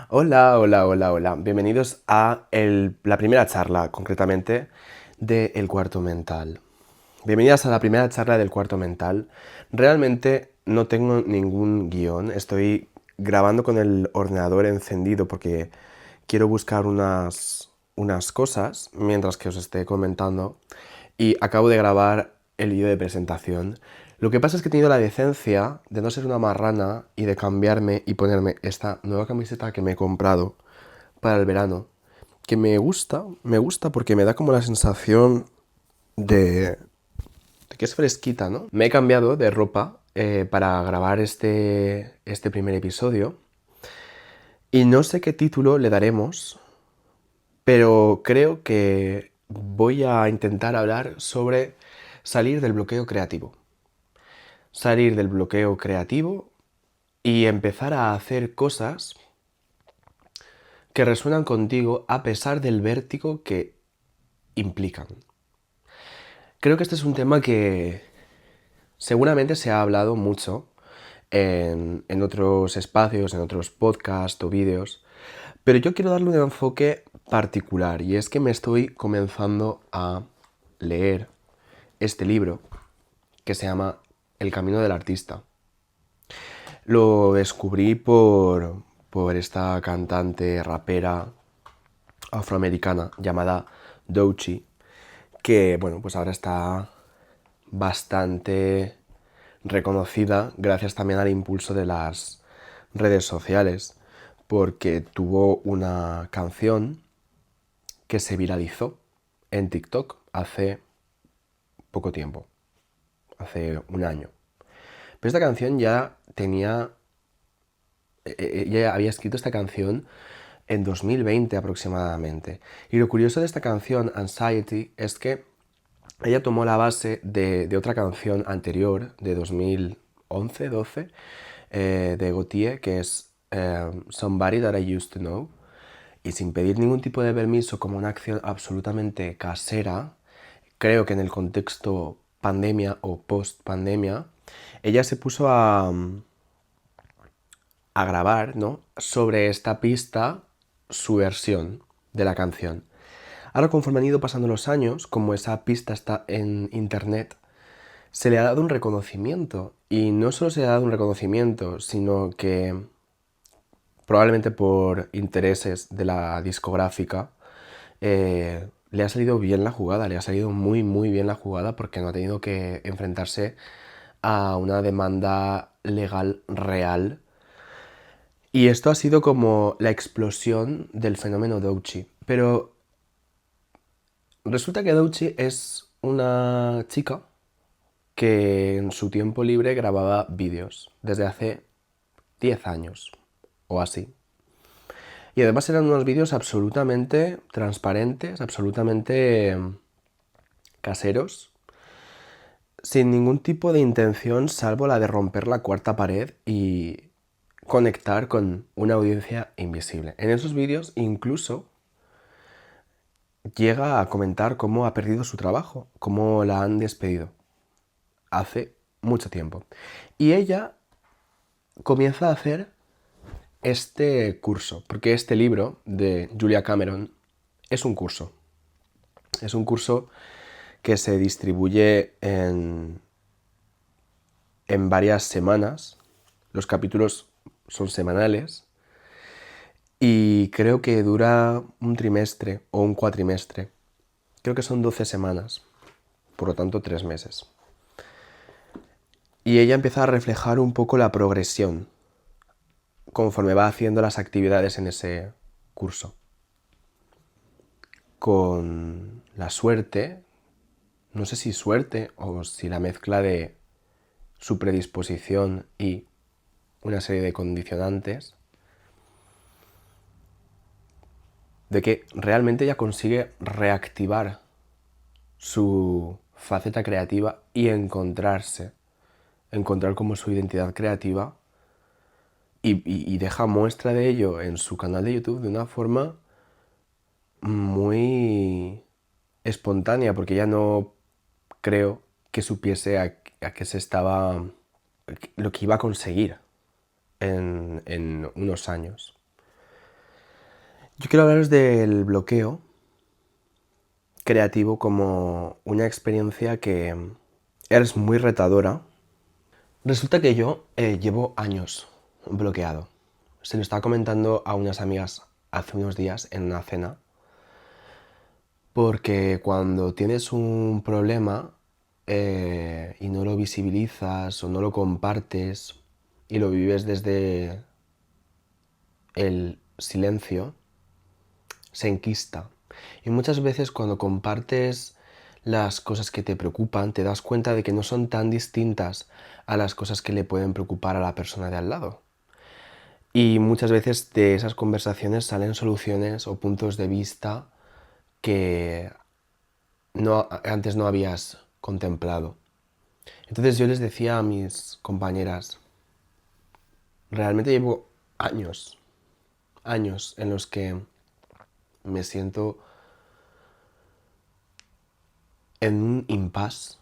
Hola, hola, hola, hola. Bienvenidos a la primera charla, concretamente, de El Cuarto Mental. Bienvenidas a la primera charla del Cuarto Mental. Realmente no tengo ningún guión. Estoy grabando con el ordenador encendido porque quiero buscar unas cosas mientras que os esté comentando. Y acabo de grabar el vídeo de presentación. Lo que pasa es que he tenido la decencia de no ser una marrana y de cambiarme y ponerme esta nueva camiseta que me he comprado para el verano. Que me gusta porque me da como la sensación de que es fresquita, ¿no? Me he cambiado de ropa para grabar este primer episodio y no sé qué título le daremos, pero creo que voy a intentar hablar sobre salir del bloqueo creativo. Salir del bloqueo creativo y empezar a hacer cosas que resuenan contigo a pesar del vértigo que implican. Creo que este es un tema que seguramente se ha hablado mucho en otros espacios, en otros podcasts o vídeos, pero yo quiero darle un enfoque particular y es que me estoy comenzando a leer este libro que se llama El camino del artista. Lo descubrí por esta cantante rapera afroamericana llamada Doechii, que bueno, pues ahora está bastante reconocida gracias también al impulso de las redes sociales, porque tuvo una canción que se viralizó en TikTok hace poco tiempo, hace un año. Pero esta canción ella había escrito esta canción en 2020 aproximadamente. Y lo curioso de esta canción, Anxiety, es que ella tomó la base de otra canción anterior, de 2011-12, de Gotye, que es Somebody That I Used to Know. Y sin pedir ningún tipo de permiso, como una acción absolutamente casera, creo que en el contexto pandemia o post-pandemia, ella se puso a grabar, ¿no?, sobre esta pista su versión de la canción. Ahora, conforme han ido pasando los años, como esa pista está en internet, se le ha dado un reconocimiento. Y no solo se le ha dado un reconocimiento, sino que probablemente por intereses de la discográfica, le ha salido bien la jugada, le ha salido muy muy bien la jugada porque no ha tenido que enfrentarse a una demanda legal real. Y esto ha sido como la explosión del fenómeno Doechii. Pero resulta que Doechii es una chica que en su tiempo libre grababa vídeos desde hace 10 años o así. Y además eran unos vídeos absolutamente transparentes, absolutamente caseros, sin ningún tipo de intención salvo la de romper la cuarta pared y conectar con una audiencia invisible. En esos vídeos incluso llega a comentar cómo ha perdido su trabajo, cómo la han despedido hace mucho tiempo. Y ella comienza a hacer este curso, porque este libro de Julia Cameron es un curso. Es un curso que se distribuye en varias semanas. Los capítulos son semanales y creo que dura un trimestre o un cuatrimestre. Creo que son 12 semanas, por lo tanto 3 meses. Y ella empieza a reflejar un poco la progresión conforme va haciendo las actividades en ese curso. Con la suerte, no sé si suerte o si la mezcla de su predisposición y una serie de condicionantes, de que realmente ella consigue reactivar su faceta creativa y encontrar como su identidad creativa y deja muestra de ello en su canal de YouTube de una forma muy espontánea, porque ella no que supiese a qué se estaba, lo que iba a conseguir en unos años. Yo quiero hablaros del bloqueo creativo como una experiencia que es muy retadora. Resulta que yo llevo años bloqueado. Se lo estaba comentando a unas amigas hace unos días en una cena, porque cuando tienes un problema y no lo visibilizas o no lo compartes y lo vives desde el silencio, se enquista. Y muchas veces cuando compartes las cosas que te preocupan, te das cuenta de que no son tan distintas a las cosas que le pueden preocupar a la persona de al lado. Y muchas veces de esas conversaciones salen soluciones o puntos de vista que antes no habías contemplado. Entonces yo les decía a mis compañeras, realmente llevo años en los que me siento en un impasse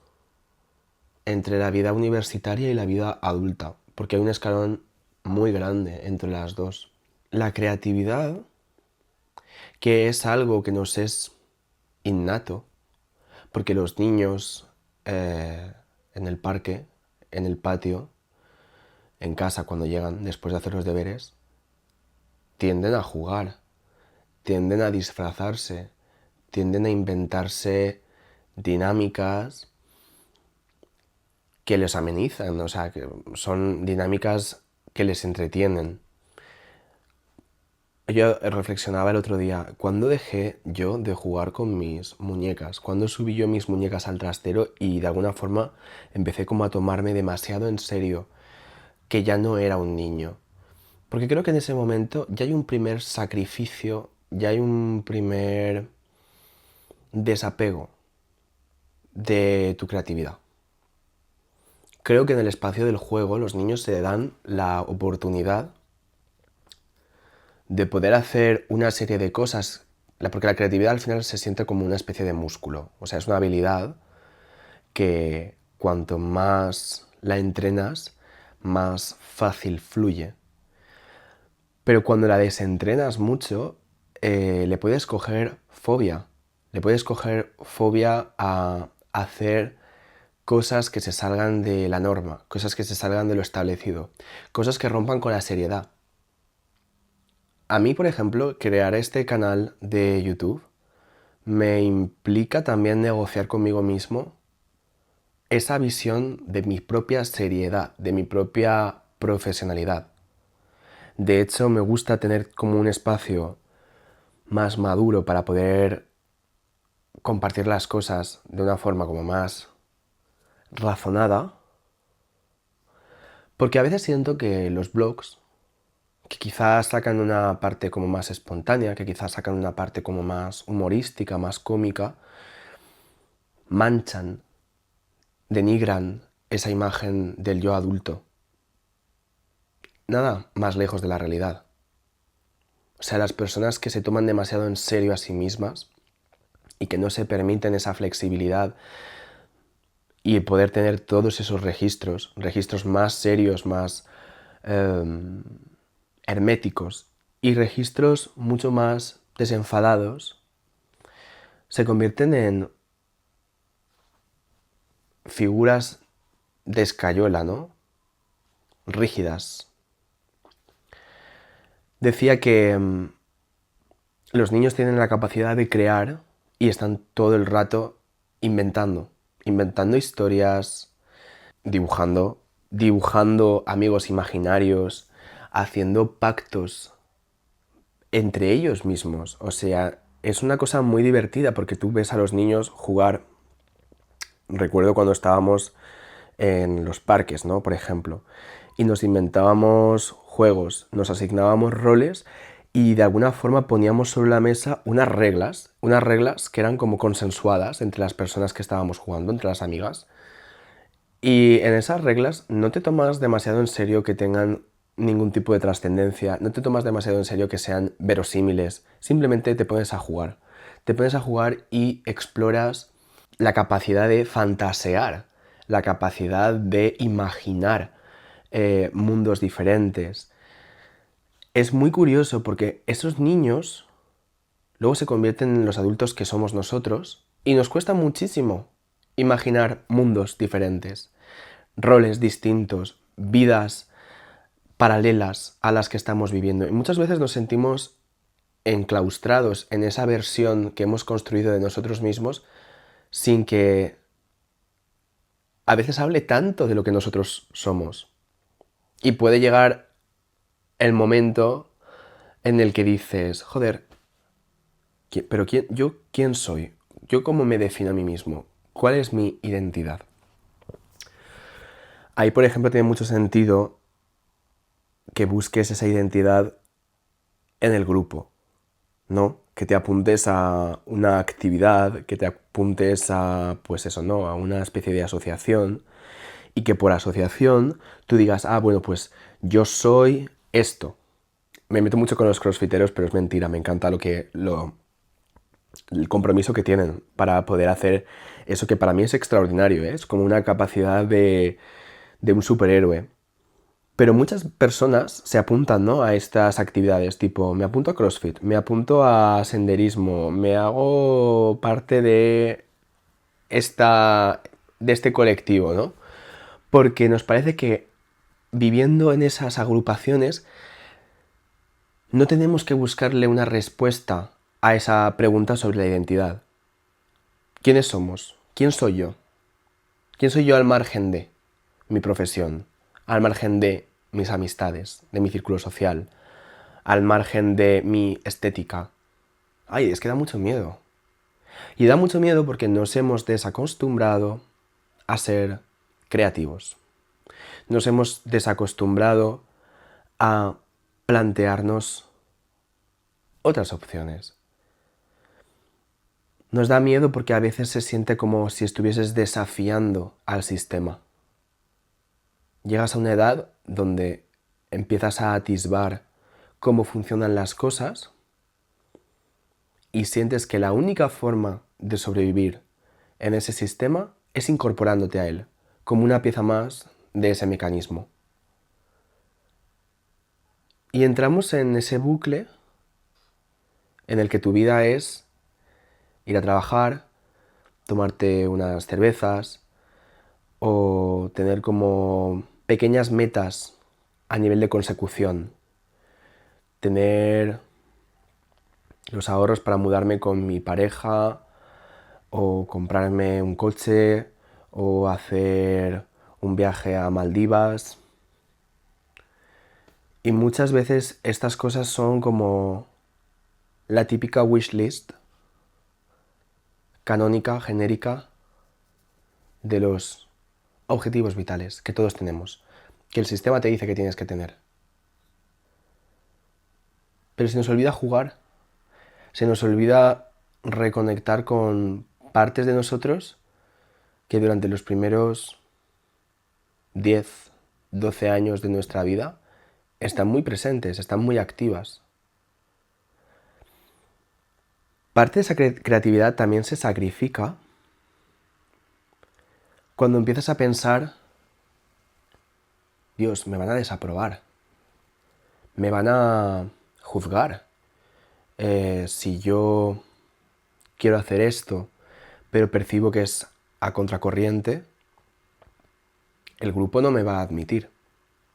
entre la vida universitaria y la vida adulta, porque hay un escalón muy grande entre las dos. La creatividad, que es algo que nos es innato, porque los niños en el parque, en el patio, en casa cuando llegan después de hacer los deberes, tienden a jugar, tienden a disfrazarse, tienden a inventarse dinámicas que les amenizan, o sea, que son dinámicas que les entretienen. Yo reflexionaba el otro día, ¿cuándo dejé yo de jugar con mis muñecas? ¿Cuándo subí yo mis muñecas al trastero y de alguna forma empecé como a tomarme demasiado en serio que ya no era un niño? Porque creo que en ese momento ya hay un primer sacrificio, ya hay un primer desapego de tu creatividad. Creo que en el espacio del juego los niños se dan la oportunidad de poder hacer una serie de cosas, porque la creatividad al final se siente como una especie de músculo, o sea, es una habilidad que cuanto más la entrenas, más fácil fluye. Pero cuando la desentrenas mucho, le puedes coger fobia. Le puedes coger fobia a hacer cosas que se salgan de la norma, cosas que se salgan de lo establecido, cosas que rompan con la seriedad. A mí, por ejemplo, crear este canal de YouTube me implica también negociar conmigo mismo esa visión de mi propia seriedad, de mi propia profesionalidad. De hecho, me gusta tener como un espacio más maduro para poder compartir las cosas de una forma como más razonada, porque a veces siento que los blogs, que quizás sacan una parte como más espontánea, que quizás sacan una parte como más humorística, más cómica, manchan, denigran esa imagen del yo adulto. Nada más lejos de la realidad. O sea, las personas que se toman demasiado en serio a sí mismas y que no se permiten esa flexibilidad y poder tener todos esos registros más serios, más herméticos y registros mucho más desenfadados, se convierten en figuras de escayola, ¿no? Rígidas. Decía que los niños tienen la capacidad de crear y están todo el rato inventando historias, dibujando amigos imaginarios, haciendo pactos entre ellos mismos. O sea, es una cosa muy divertida porque tú ves a los niños jugar. Recuerdo cuando estábamos en los parques, ¿no? Por ejemplo, y nos inventábamos juegos, nos asignábamos roles y de alguna forma poníamos sobre la mesa unas reglas que eran como consensuadas entre las personas que estábamos jugando, entre las amigas. Y en esas reglas no te tomas demasiado en serio que tengan ningún tipo de trascendencia, no te tomas demasiado en serio que sean verosímiles, simplemente te pones a jugar. Te pones a jugar y exploras la capacidad de fantasear, la capacidad de imaginar mundos diferentes. Es muy curioso porque esos niños luego se convierten en los adultos que somos nosotros y nos cuesta muchísimo imaginar mundos diferentes, roles distintos, vidas paralelas a las que estamos viviendo. Y muchas veces nos sentimos enclaustrados en esa versión que hemos construido de nosotros mismos sin que a veces hable tanto de lo que nosotros somos. Y puede llegar el momento en el que dices, joder, pero ¿yo quién soy? ¿Yo cómo me defino a mí mismo? ¿Cuál es mi identidad? Ahí, por ejemplo, tiene mucho sentido que busques esa identidad en el grupo, ¿no? Que te apuntes a una actividad, que te apuntes a, pues eso, ¿no? A una especie de asociación y que por asociación tú digas, bueno, pues yo soy esto. Me meto mucho con los crossfiteros, pero es mentira, me encanta el compromiso que tienen para poder hacer eso que para mí es extraordinario, ¿eh? Es como una capacidad de un superhéroe. Pero muchas personas se apuntan, ¿no?, a estas actividades, tipo, me apunto a CrossFit, me apunto a senderismo, me hago parte de este colectivo, ¿no? Porque nos parece que viviendo en esas agrupaciones no tenemos que buscarle una respuesta a esa pregunta sobre la identidad. ¿Quiénes somos? ¿Quién soy yo? ¿Quién soy yo al margen de mi profesión? Al margen de mis amistades, de mi círculo social, al margen de mi estética. Es que da mucho miedo. Y da mucho miedo porque nos hemos desacostumbrado a ser creativos. Nos hemos desacostumbrado a plantearnos otras opciones. Nos da miedo porque a veces se siente como si estuvieses desafiando al sistema. Llegas a una edad donde empiezas a atisbar cómo funcionan las cosas y sientes que la única forma de sobrevivir en ese sistema es incorporándote a él, como una pieza más de ese mecanismo. Y entramos en ese bucle en el que tu vida es ir a trabajar, tomarte unas cervezas o tener como pequeñas metas a nivel de consecución. Tener los ahorros para mudarme con mi pareja o comprarme un coche o hacer un viaje a Maldivas. Y muchas veces estas cosas son como la típica wishlist canónica, genérica, de los objetivos vitales que todos tenemos, que el sistema te dice que tienes que tener. Pero se nos olvida jugar, se nos olvida reconectar con partes de nosotros que durante los primeros 10, 12 años de nuestra vida están muy presentes, están muy activas. Parte de esa creatividad también se sacrifica cuando empiezas a pensar, Dios, me van a desaprobar, me van a juzgar. Si yo quiero hacer esto, pero percibo que es a contracorriente, el grupo no me va a admitir.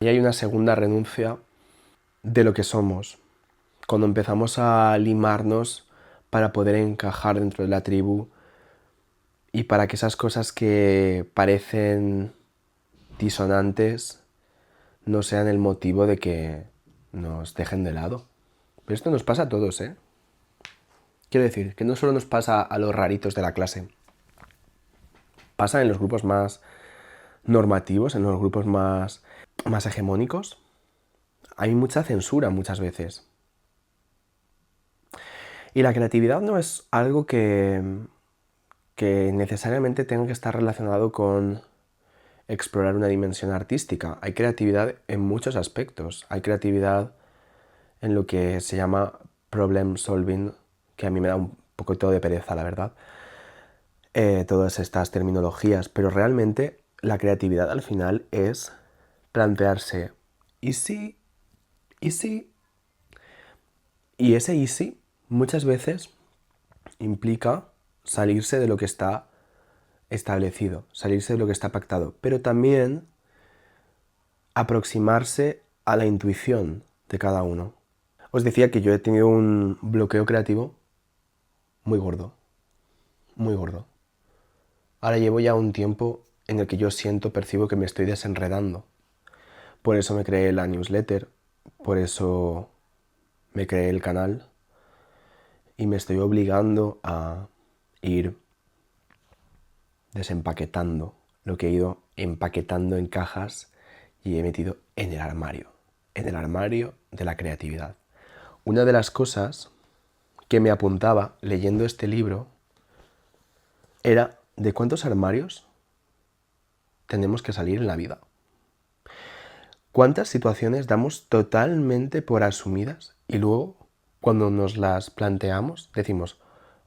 Y hay una segunda renuncia de lo que somos, cuando empezamos a limarnos para poder encajar dentro de la tribu y para que esas cosas que parecen disonantes no sean el motivo de que nos dejen de lado. Pero esto nos pasa a todos, ¿eh? Quiero decir, que no solo nos pasa a los raritos de la clase. Pasa en los grupos más normativos, en los grupos más hegemónicos. Hay mucha censura muchas veces. Y la creatividad no es algo que necesariamente tenga que estar relacionado con explorar una dimensión artística. Hay creatividad en muchos aspectos. Hay creatividad en lo que se llama problem solving, que a mí me da un poquito de pereza, la verdad, todas estas terminologías, pero realmente la creatividad al final es plantearse, ¿y sí? ¿Y sí? Y ese y sí muchas veces implica salirse de lo que está establecido, salirse de lo que está pactado, pero también aproximarse a la intuición de cada uno. Os decía que yo he tenido un bloqueo creativo muy gordo, muy gordo. Ahora llevo ya un tiempo en el que yo siento, percibo que me estoy desenredando. Por eso me creé la newsletter, por eso me creé el canal y me estoy obligando a ir desempaquetando lo que he ido empaquetando en cajas y he metido en el armario de la creatividad. Una de las cosas que me apuntaba leyendo este libro era de cuántos armarios tenemos que salir en la vida. ¿Cuántas situaciones damos totalmente por asumidas y luego cuando nos las planteamos decimos,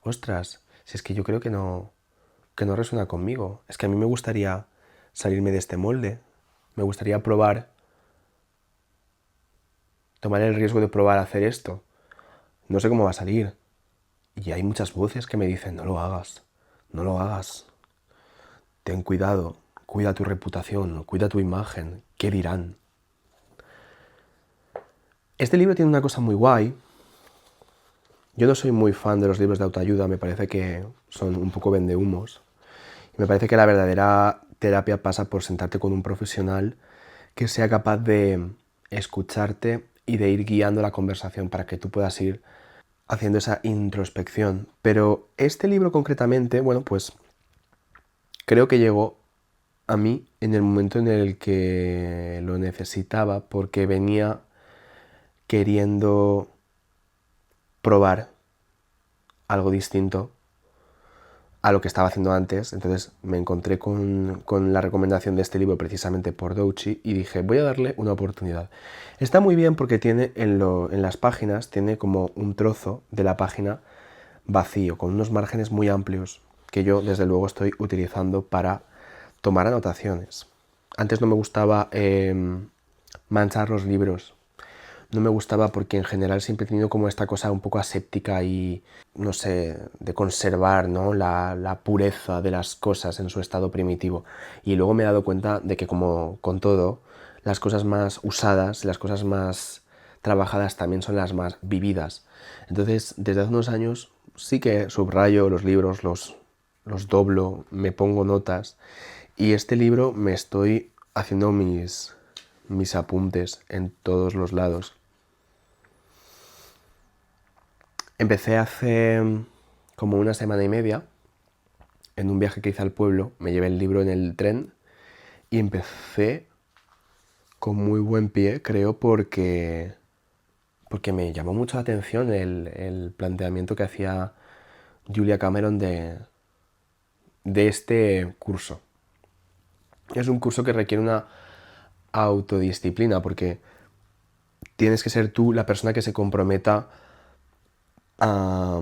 ostras, si es que yo creo que no resuena conmigo, es que a mí me gustaría salirme de este molde, me gustaría probar, tomar el riesgo de probar a hacer esto, no sé cómo va a salir. Y hay muchas voces que me dicen, no lo hagas, no lo hagas, ten cuidado, cuida tu reputación, cuida tu imagen, ¿qué dirán? Este libro tiene una cosa muy guay. Yo no soy muy fan de los libros de autoayuda, me parece que son un poco vendehumos. Y me parece que la verdadera terapia pasa por sentarte con un profesional que sea capaz de escucharte y de ir guiando la conversación para que tú puedas ir haciendo esa introspección. Pero este libro concretamente, bueno, pues creo que llegó a mí en el momento en el que lo necesitaba porque venía queriendo probar algo distinto a lo que estaba haciendo antes. Entonces me encontré con la recomendación de este libro precisamente por Douchi y dije, voy a darle una oportunidad. Está muy bien porque tiene en las páginas, tiene como un trozo de la página vacío, con unos márgenes muy amplios que yo desde luego estoy utilizando para tomar anotaciones. Antes no me gustaba manchar los libros. No me gustaba porque en general siempre he tenido como esta cosa un poco aséptica y, no sé, de conservar, ¿no? la pureza de las cosas en su estado primitivo. Y luego me he dado cuenta de que como con todo, las cosas más usadas, las cosas más trabajadas también son las más vividas. Entonces, desde hace unos años sí que subrayo los libros, los doblo, me pongo notas y este libro me estoy haciendo mis apuntes en todos los lados. Empecé hace como una semana y media, en un viaje que hice al pueblo, me llevé el libro en el tren y empecé con muy buen pie, creo, porque me llamó mucho la atención el planteamiento que hacía Julia Cameron de este curso. Es un curso que requiere una autodisciplina porque tienes que ser tú la persona que se comprometa a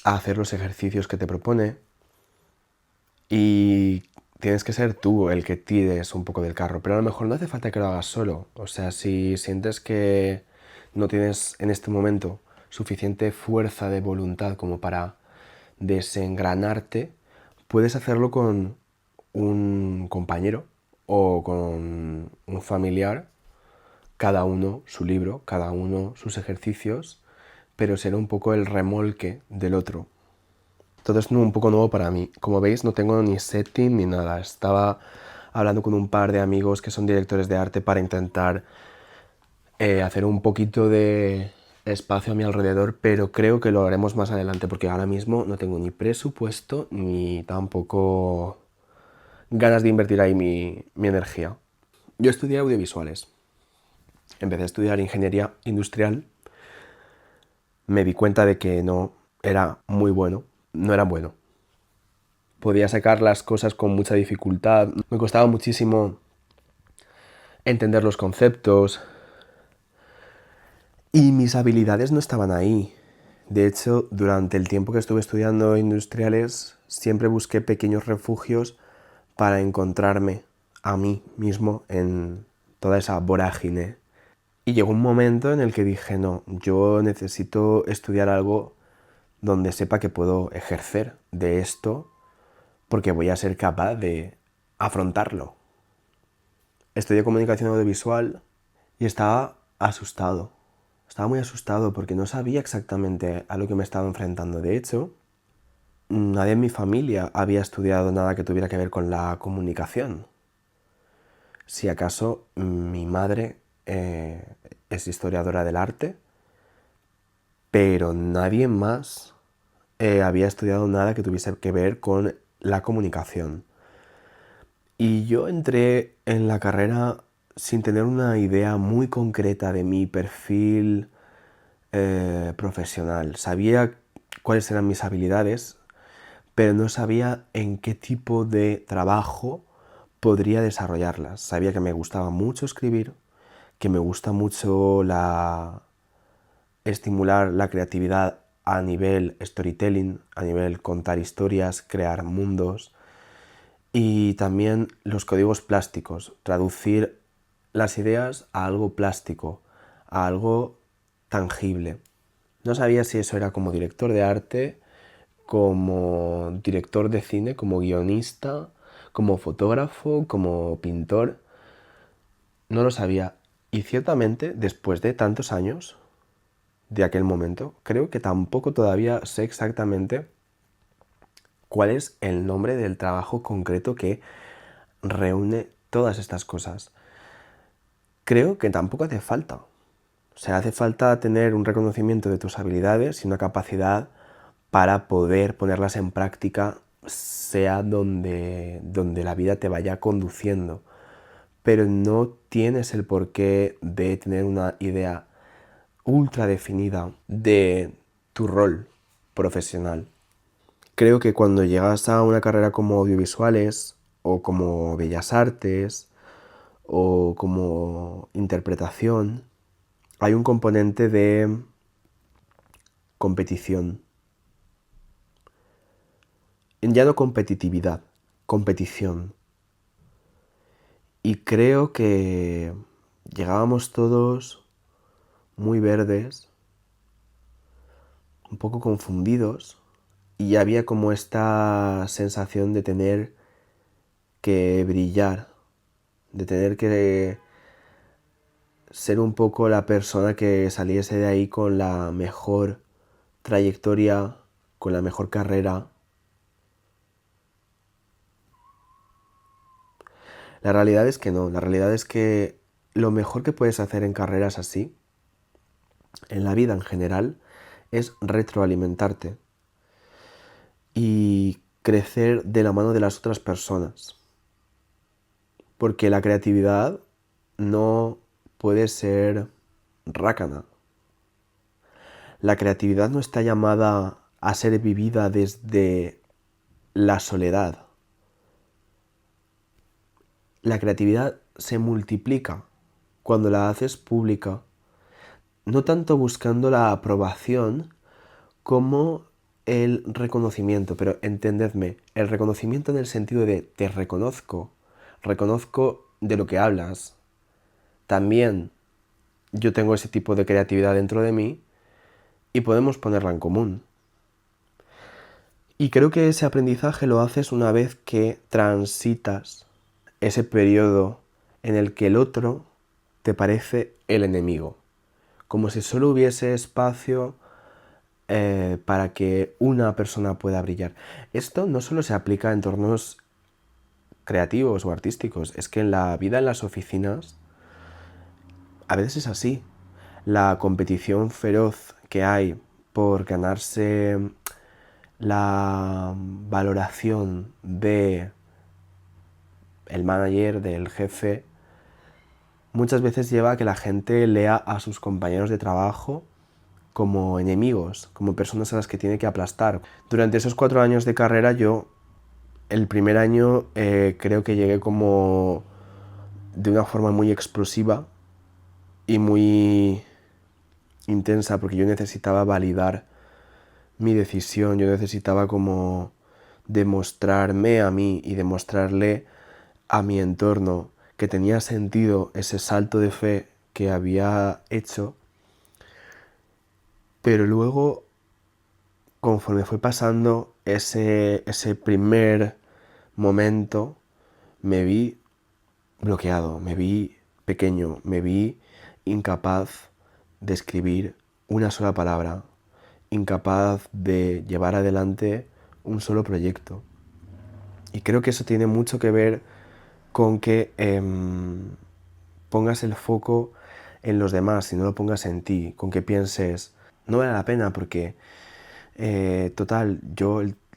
hacer los ejercicios que te propone y tienes que ser tú el que tires un poco del carro, pero a lo mejor no hace falta que lo hagas solo. O sea, si sientes que no tienes en este momento suficiente fuerza de voluntad como para desengranarte, puedes hacerlo con un compañero o con un familiar, cada uno su libro, cada uno sus ejercicios, pero será un poco el remolque del otro. Todo es un poco nuevo para mí. Como veis, no tengo ni setting ni nada. Estaba hablando con un par de amigos que son directores de arte para intentar hacer un poquito de espacio a mi alrededor, pero creo que lo haremos más adelante porque ahora mismo no tengo ni presupuesto ni tampoco ganas de invertir ahí mi energía. Yo estudié audiovisuales. Empecé a estudiar ingeniería industrial. Me di cuenta de que no era muy bueno. No era bueno. Podía sacar las cosas con mucha dificultad. Me costaba muchísimo entender los conceptos y mis habilidades no estaban ahí. De hecho, durante el tiempo que estuve estudiando industriales, siempre busqué pequeños refugios para encontrarme a mí mismo en toda esa vorágine. Y llegó un momento en el que dije, no, yo necesito estudiar algo donde sepa que puedo ejercer de esto porque voy a ser capaz de afrontarlo. Estudié comunicación audiovisual y estaba asustado. Estaba muy asustado porque no sabía exactamente a lo que me estaba enfrentando. De hecho, nadie en mi familia había estudiado nada que tuviera que ver con la comunicación. Si acaso mi madre es historiadora del arte, pero nadie más había estudiado nada que tuviese que ver con la comunicación. Y yo entré en la carrera sin tener una idea muy concreta de mi perfil profesional. Sabía cuáles eran mis habilidades, pero no sabía en qué tipo de trabajo podría desarrollarlas. Sabía que me gustaba mucho escribir, que me gusta mucho estimular la creatividad a nivel storytelling, a nivel contar historias, crear mundos, y también los códigos plásticos, traducir las ideas a algo plástico, a algo tangible. No sabía si eso era como director de arte, como director de cine, como guionista, como fotógrafo, como pintor. No lo sabía. Y ciertamente, después de tantos años de aquel momento, creo que tampoco todavía sé exactamente cuál es el nombre del trabajo concreto que reúne todas estas cosas. Creo que tampoco hace falta. O sea, hace falta tener un reconocimiento de tus habilidades y una capacidad para poder ponerlas en práctica, sea donde la vida te vaya conduciendo. Pero no tienes el porqué de tener una idea ultra definida de tu rol profesional. Creo que cuando llegas a una carrera como audiovisuales o como bellas artes o como interpretación, hay un componente de competición. Ya no competitividad, competición. Y creo que llegábamos todos muy verdes, un poco confundidos, y había como esta sensación de tener que brillar, de tener que ser un poco la persona que saliese de ahí con la mejor trayectoria, con la mejor carrera. La realidad es que no, la realidad es que lo mejor que puedes hacer en carreras así, en la vida en general, es retroalimentarte y crecer de la mano de las otras personas. Porque la creatividad no puede ser rácana. La creatividad no está llamada a ser vivida desde la soledad. La creatividad se multiplica cuando la haces pública, no tanto buscando la aprobación como el reconocimiento, pero entendedme, el reconocimiento en el sentido de te reconozco, reconozco de lo que hablas. También yo tengo ese tipo de creatividad dentro de mí y podemos ponerla en común. Y creo que ese aprendizaje lo haces una vez que transitas ese periodo en el que el otro te parece el enemigo, como si solo hubiese espacio para que una persona pueda brillar. Esto no solo se aplica a entornos creativos o artísticos, es que en la vida en las oficinas a veces es así. La competición feroz que hay por ganarse la valoración de el manager, del jefe, muchas veces lleva a que la gente lea a sus compañeros de trabajo como enemigos, como personas a las que tiene que aplastar. Durante esos 4 años de carrera yo, el primer año creo que llegué como de una forma muy explosiva y muy intensa porque yo necesitaba validar mi decisión, yo necesitaba como demostrarme a mí y demostrarle a mi entorno que tenía sentido ese salto de fe que había hecho, pero luego, conforme fue pasando ese primer momento, me vi bloqueado, me vi pequeño, me vi incapaz de escribir una sola palabra, incapaz de llevar adelante un solo proyecto. Y creo que eso tiene mucho que ver con que pongas el foco en los demás y no lo pongas en ti, con que pienses, no vale la pena porque total,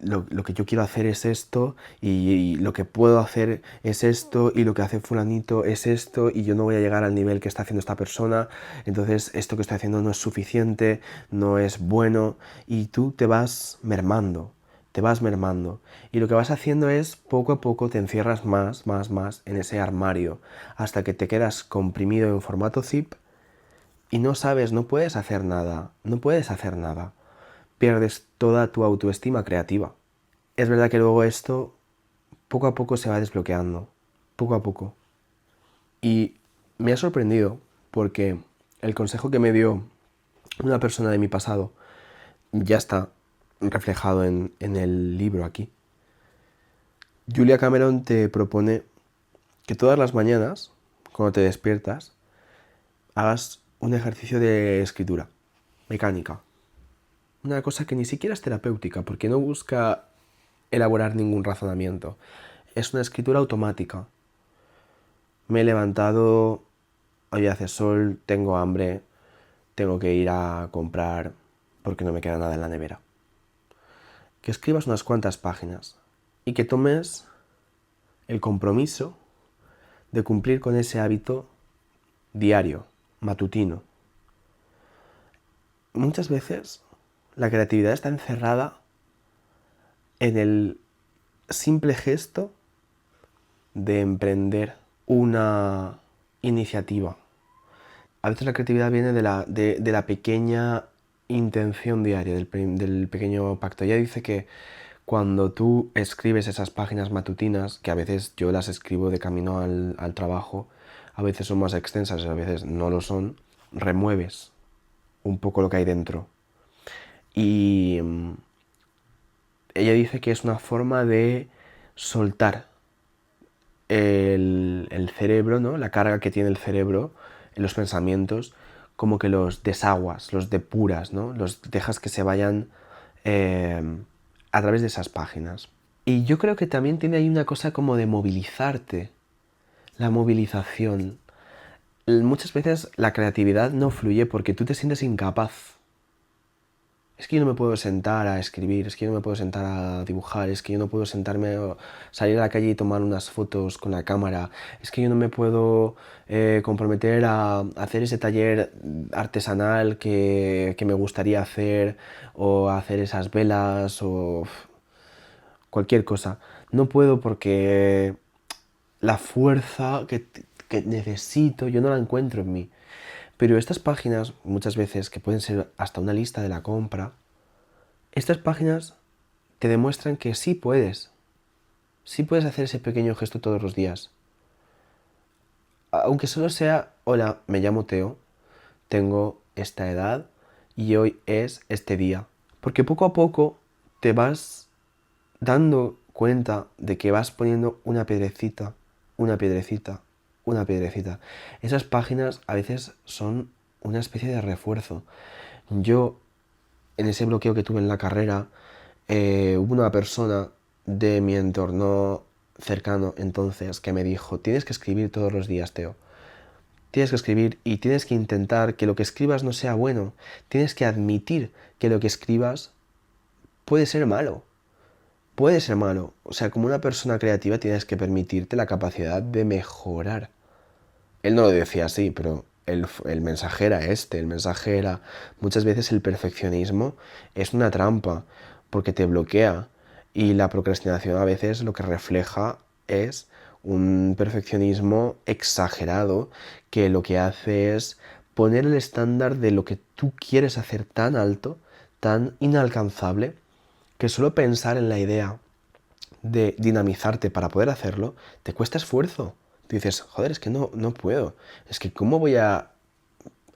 lo que yo quiero hacer es esto y lo que puedo hacer es esto y lo que hace fulanito es esto y yo no voy a llegar al nivel que está haciendo esta persona, entonces esto que estoy haciendo no es suficiente, no es bueno y tú te vas mermando. Te vas mermando y lo que vas haciendo es poco a poco te encierras más en ese armario hasta que te quedas comprimido en formato zip y no sabes, no puedes hacer nada, no puedes hacer nada. Pierdes toda tu autoestima creativa. Es verdad que luego esto poco a poco se va desbloqueando, poco a poco. Y me ha sorprendido porque el consejo que me dio una persona de mi pasado ya está reflejado en el libro aquí. Julia Cameron te propone que todas las mañanas, cuando te despiertas, hagas un ejercicio de escritura mecánica. Una cosa que ni siquiera es terapéutica, porque no busca elaborar ningún razonamiento. Es una escritura automática. Me he levantado, hoy hace sol, tengo hambre, tengo que ir a comprar porque no me queda nada en la nevera. Que escribas unas cuantas páginas y que tomes el compromiso de cumplir con ese hábito diario, matutino. Muchas veces la creatividad está encerrada en el simple gesto de emprender una iniciativa. A veces la creatividad viene de la pequeña intención diaria, del pequeño pacto. Ella dice que cuando tú escribes esas páginas matutinas, que a veces yo las escribo de camino al trabajo, a veces son más extensas y a veces no lo son, remueves un poco lo que hay dentro. Y ella dice que es una forma de soltar el cerebro, ¿no? La carga que tiene el cerebro en los pensamientos, como que los desaguas, los depuras, ¿no? Los dejas que se vayan a través de esas páginas. Y yo creo que también tiene ahí una cosa como de movilizarte, la movilización. Muchas veces la creatividad no fluye porque tú te sientes incapaz. Es que yo no me puedo sentar a escribir, es que yo no me puedo sentar a dibujar, es que yo no puedo sentarme a salir a la calle y tomar unas fotos con la cámara, es que yo no me puedo comprometer a hacer ese taller artesanal que me gustaría hacer, o hacer esas velas, o cualquier cosa. No puedo porque la fuerza que necesito yo no la encuentro en mí. Pero estas páginas, muchas veces, que pueden ser hasta una lista de la compra, estas páginas te demuestran que sí puedes hacer ese pequeño gesto todos los días. Aunque solo sea, hola, me llamo Teo, tengo esta edad y hoy es este día. Porque poco a poco te vas dando cuenta de que vas poniendo una piedrecita, una piedrecita, una piedrecita. Esas páginas a veces son una especie de refuerzo. Yo, en ese bloqueo que tuve en la carrera, hubo una persona de mi entorno cercano entonces que me dijo, tienes que escribir todos los días, Teo. Tienes que escribir y tienes que intentar que lo que escribas no sea bueno. Tienes que admitir que lo que escribas puede ser malo. Puede ser malo. O sea, como una persona creativa tienes que permitirte la capacidad de mejorar. Él no lo decía así, pero el mensaje era este. El mensaje era, muchas veces el perfeccionismo es una trampa porque te bloquea. Y la procrastinación a veces lo que refleja es un perfeccionismo exagerado que lo que hace es poner el estándar de lo que tú quieres hacer tan alto, tan inalcanzable, que solo pensar en la idea de dinamizarte para poder hacerlo, te cuesta esfuerzo. Tú dices, joder, es que no puedo. Es que ¿cómo voy a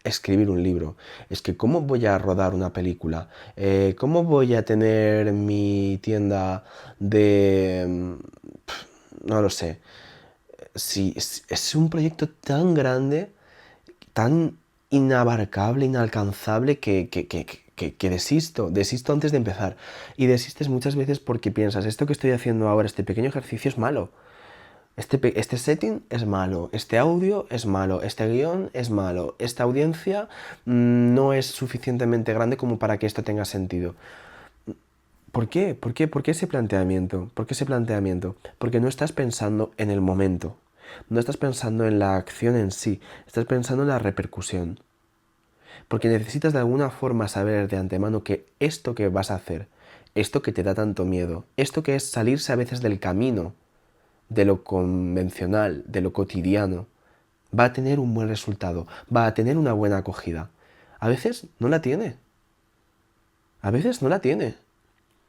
escribir un libro? Es que ¿cómo voy a rodar una película? ¿Cómo voy a tener mi tienda de... no lo sé. Si es un proyecto tan grande, tan inabarcable, inalcanzable, que desisto antes de empezar. Y desistes muchas veces porque piensas, esto que estoy haciendo ahora, este pequeño ejercicio es malo. Este setting es malo, este audio es malo, este guión es malo, esta audiencia no es suficientemente grande como para que esto tenga sentido. ¿Por qué? ¿Por qué? ¿Por qué ese planteamiento? ¿Por qué ese planteamiento? Porque no estás pensando en el momento, no estás pensando en la acción en sí, estás pensando en la repercusión. Porque necesitas de alguna forma saber de antemano que esto que vas a hacer, esto que te da tanto miedo, esto que es salirse a veces del camino, de lo convencional, de lo cotidiano, va a tener un buen resultado, va a tener una buena acogida. A veces no la tiene. A veces no la tiene.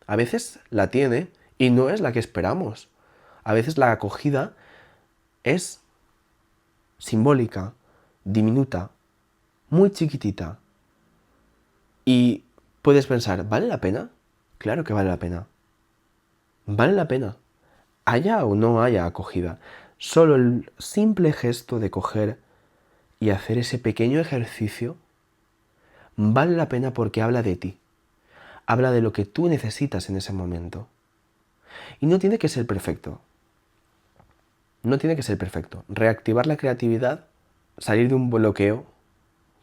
A veces la tiene y no es la que esperamos. A veces la acogida es simbólica, diminuta, muy chiquitita. Y puedes pensar, ¿vale la pena? Claro que vale la pena. Vale la pena. Haya o no haya acogida. Solo el simple gesto de coger y hacer ese pequeño ejercicio vale la pena porque habla de ti. Habla de lo que tú necesitas en ese momento. Y no tiene que ser perfecto. No tiene que ser perfecto. Reactivar la creatividad, salir de un bloqueo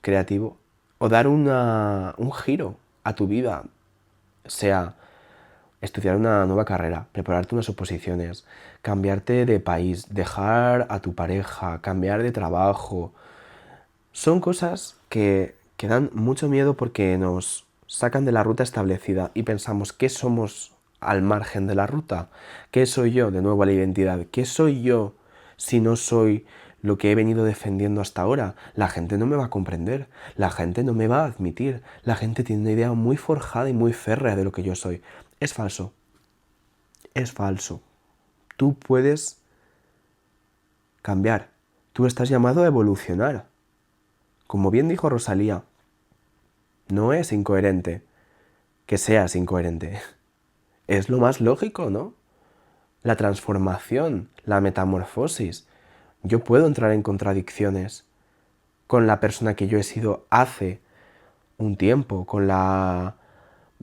creativo o dar un giro a tu vida, sea estudiar una nueva carrera, prepararte unas oposiciones, cambiarte de país, dejar a tu pareja, cambiar de trabajo. Son cosas que dan mucho miedo porque nos sacan de la ruta establecida y pensamos qué somos al margen de la ruta. ¿Qué soy yo? De nuevo a la identidad. ¿Qué soy yo si no soy lo que he venido defendiendo hasta ahora? La gente no me va a comprender, la gente no me va a admitir, la gente tiene una idea muy forjada y muy férrea de lo que yo soy. Es falso, es falso. Tú puedes cambiar, tú estás llamado a evolucionar. Como bien dijo Rosalía, no es incoherente que seas incoherente. Es lo más lógico, ¿no? La transformación, la metamorfosis. Yo puedo entrar en contradicciones con la persona que yo he sido hace un tiempo, con la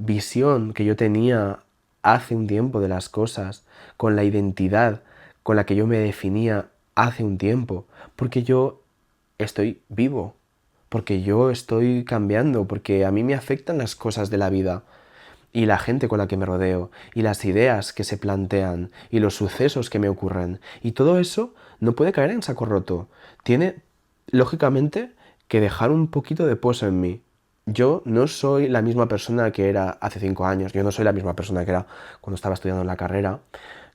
visión que yo tenía hace un tiempo de las cosas, con la identidad con la que yo me definía hace un tiempo, porque yo estoy vivo, porque yo estoy cambiando, porque a mí me afectan las cosas de la vida y la gente con la que me rodeo y las ideas que se plantean y los sucesos que me ocurren. Y todo eso no puede caer en saco roto. Tiene, lógicamente, que dejar un poquito de pozo en mí. Yo no soy la misma persona que era hace 5 años, yo no soy la misma persona que era cuando estaba estudiando la carrera.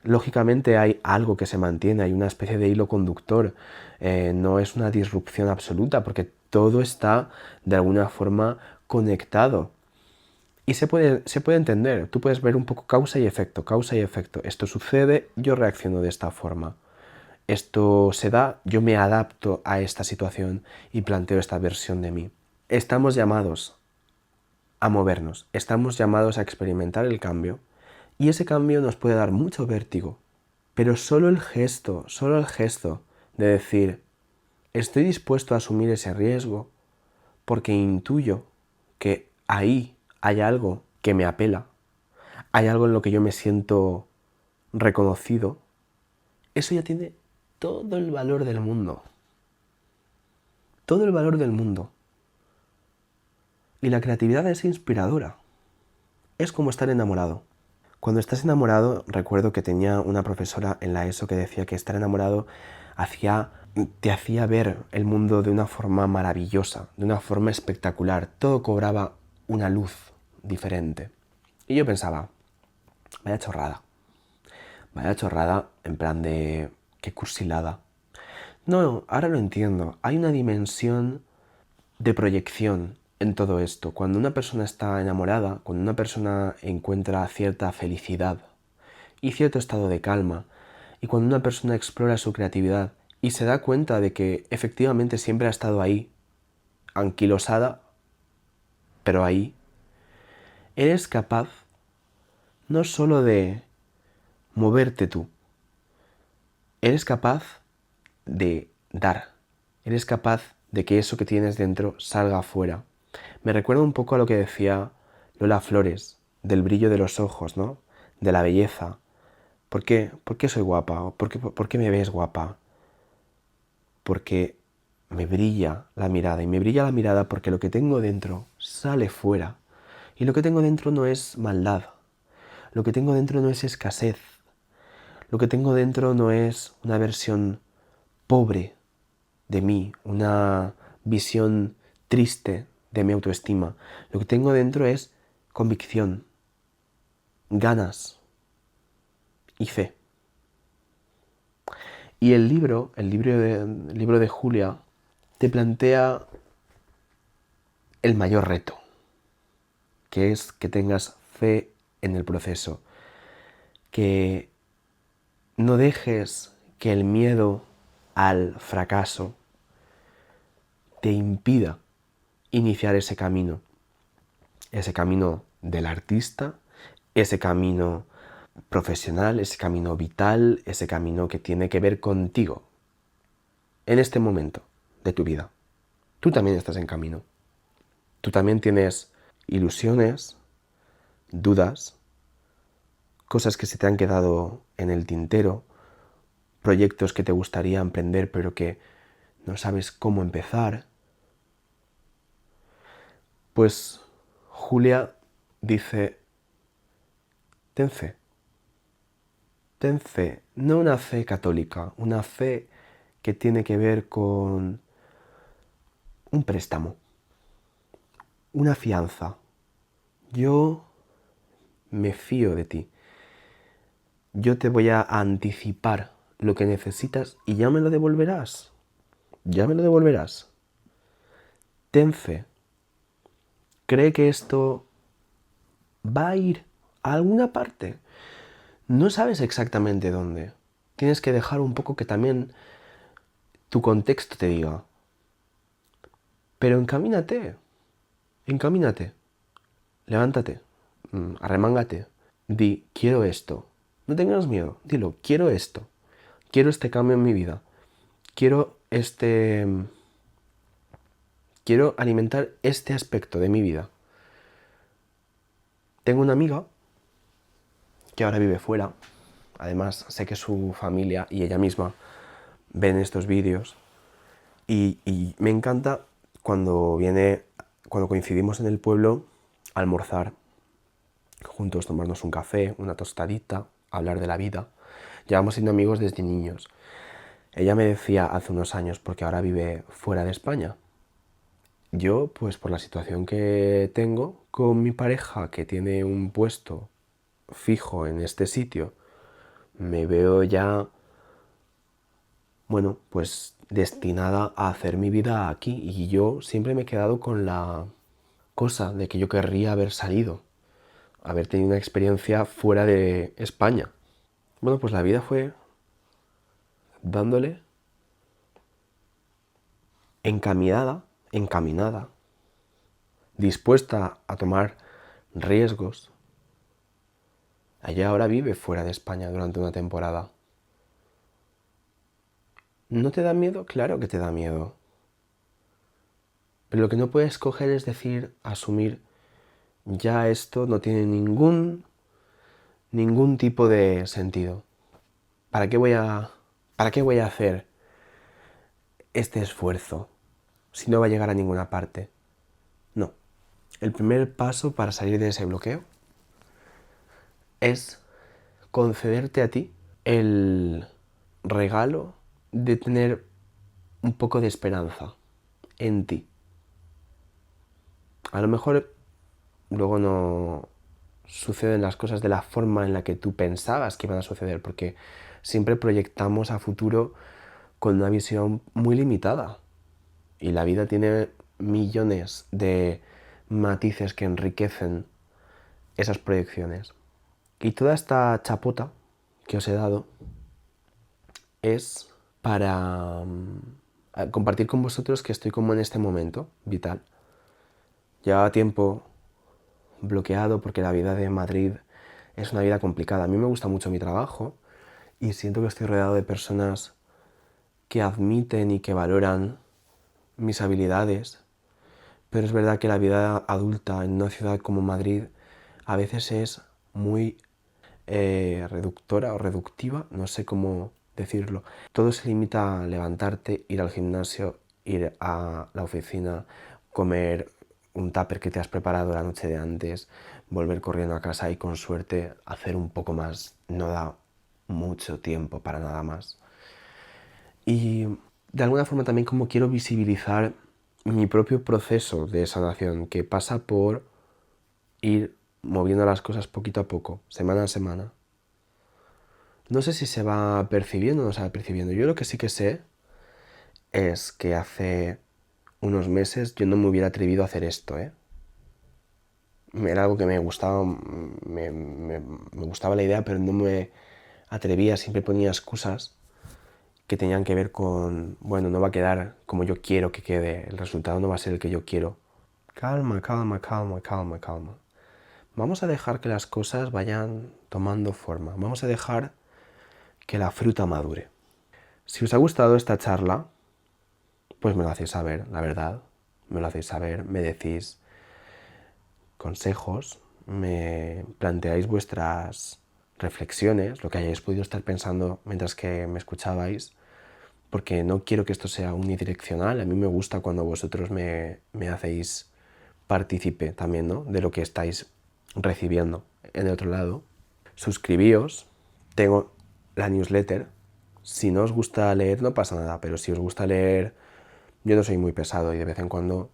Lógicamente hay algo que se mantiene, hay una especie de hilo conductor. No es una disrupción absoluta porque todo está de alguna forma conectado. Y se puede entender, tú puedes ver un poco causa y efecto, causa y efecto. Esto sucede, yo reacciono de esta forma. Esto se da, yo me adapto a esta situación y planteo esta versión de mí. Estamos llamados a movernos, estamos llamados a experimentar el cambio y ese cambio nos puede dar mucho vértigo. Pero solo el gesto de decir, estoy dispuesto a asumir ese riesgo porque intuyo que ahí hay algo que me apela, hay algo en lo que yo me siento reconocido, eso ya tiene todo el valor del mundo. Todo el valor del mundo. Y la creatividad es inspiradora. Es como estar enamorado. Cuando estás enamorado, recuerdo que tenía una profesora en la ESO que decía que estar enamorado te hacía ver el mundo de una forma maravillosa, de una forma espectacular. Todo cobraba una luz diferente. Y yo pensaba, vaya chorrada. Vaya chorrada en plan de qué cursilada. No, ahora lo entiendo. Hay una dimensión de proyección en todo esto. Cuando una persona está enamorada, cuando una persona encuentra cierta felicidad y cierto estado de calma. Y cuando una persona explora su creatividad y se da cuenta de que efectivamente siempre ha estado ahí, anquilosada, pero ahí, eres capaz no solo de moverte tú, eres capaz de dar, eres capaz de que eso que tienes dentro salga afuera. Me recuerda un poco a lo que decía Lola Flores, del brillo de los ojos, ¿no? De la belleza. ¿Por qué soy guapa? ¿Por qué me ves guapa? Porque me brilla la mirada. Y me brilla la mirada porque lo que tengo dentro sale fuera. Y lo que tengo dentro no es maldad. Lo que tengo dentro no es escasez. Lo que tengo dentro no es una versión pobre de mí, una visión triste de mi autoestima. Lo que tengo dentro es convicción, ganas y fe. Y el libro de Julia, te plantea el mayor reto, que es que tengas fe en el proceso, que no dejes que el miedo al fracaso te impida iniciar ese camino del artista, ese camino profesional, ese camino vital, ese camino que tiene que ver contigo en este momento de tu vida. Tú también estás en camino. Tú también tienes ilusiones, dudas, cosas que se te han quedado en el tintero, proyectos que te gustaría emprender pero que no sabes cómo empezar. Pues Julia dice, ten fe. Ten fe, no una fe católica, una fe que tiene que ver con un préstamo, una fianza. Yo me fío de ti. Yo te voy a anticipar lo que necesitas y ya me lo devolverás. Ya me lo devolverás. Ten fe. Cree que esto va a ir a alguna parte. No sabes exactamente dónde. Tienes que dejar un poco que también tu contexto te diga. Pero encamínate, levántate, arremángate, di, quiero esto. No tengas miedo, dilo, quiero esto. Quiero este cambio en mi vida. Quiero quiero alimentar este aspecto de mi vida. Tengo una amiga que ahora vive fuera. Además, sé que su familia y ella misma ven estos vídeos. Y me encanta cuando coincidimos en el pueblo, almorzar juntos, tomarnos un café, una tostadita, hablar de la vida. Llevamos siendo amigos desde niños. Ella me decía hace unos años, porque ahora vive fuera de España. Yo, pues por la situación que tengo con mi pareja, que tiene un puesto fijo en este sitio, me veo ya, bueno, pues destinada a hacer mi vida aquí. Y yo siempre me he quedado con la cosa de que yo querría haber salido, haber tenido una experiencia fuera de España. Bueno, pues la vida fue dándole encaminada, dispuesta a tomar riesgos. Ella ahora vive fuera de España durante una temporada. ¿No te da miedo? Claro que te da miedo. Pero lo que no puedes coger es decir, asumir, ya esto no tiene ningún tipo de sentido. ¿Para qué voy a hacer este esfuerzo si no va a llegar a ninguna parte? No. El primer paso para salir de ese bloqueo es concederte a ti el regalo de tener un poco de esperanza en ti. A lo mejor luego no suceden las cosas de la forma en la que tú pensabas que iban a suceder, porque siempre proyectamos a futuro con una visión muy limitada. Y la vida tiene millones de matices que enriquecen esas proyecciones. Y toda esta chapota que os he dado es para compartir con vosotros que estoy como en este momento vital. Llevaba tiempo bloqueado porque la vida de Madrid es una vida complicada. A mí me gusta mucho mi trabajo y siento que estoy rodeado de personas que admiten y que valoran mis habilidades, pero es verdad que la vida adulta en una ciudad como Madrid a veces es muy reductora o reductiva, no sé cómo decirlo. Todo se limita a levantarte, ir al gimnasio, ir a la oficina, comer un tupper que te has preparado la noche de antes, volver corriendo a casa y con suerte hacer un poco más. No da mucho tiempo para nada más. Y de alguna forma también como quiero visibilizar mi propio proceso de sanación, que pasa por ir moviendo las cosas poquito a poco, semana a semana. No sé si se va percibiendo o no se va percibiendo. Yo lo que sí que sé es que hace unos meses yo no me hubiera atrevido a hacer esto, ¿eh? Era algo que me gustaba, me gustaba la idea, pero no me atrevía, siempre ponía excusas que tenían que ver con, bueno, no va a quedar como yo quiero que quede, el resultado no va a ser el que yo quiero. Calma, calma, calma, calma, calma. Vamos a dejar que las cosas vayan tomando forma. Vamos a dejar que la fruta madure. Si os ha gustado esta charla, pues me lo hacéis saber, la verdad. Me lo hacéis saber, me decís consejos, me planteáis vuestras reflexiones, lo que hayáis podido estar pensando mientras que me escuchabais, porque no quiero que esto sea unidireccional. A mí me gusta cuando vosotros me hacéis partícipe también, ¿no?, de lo que estáis recibiendo en el otro lado. Suscribíos, tengo la newsletter. Si no os gusta leer no pasa nada, pero si os gusta leer, yo no soy muy pesado y de vez en cuando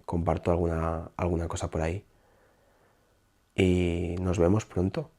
comparto alguna cosa por ahí. Y nos vemos pronto.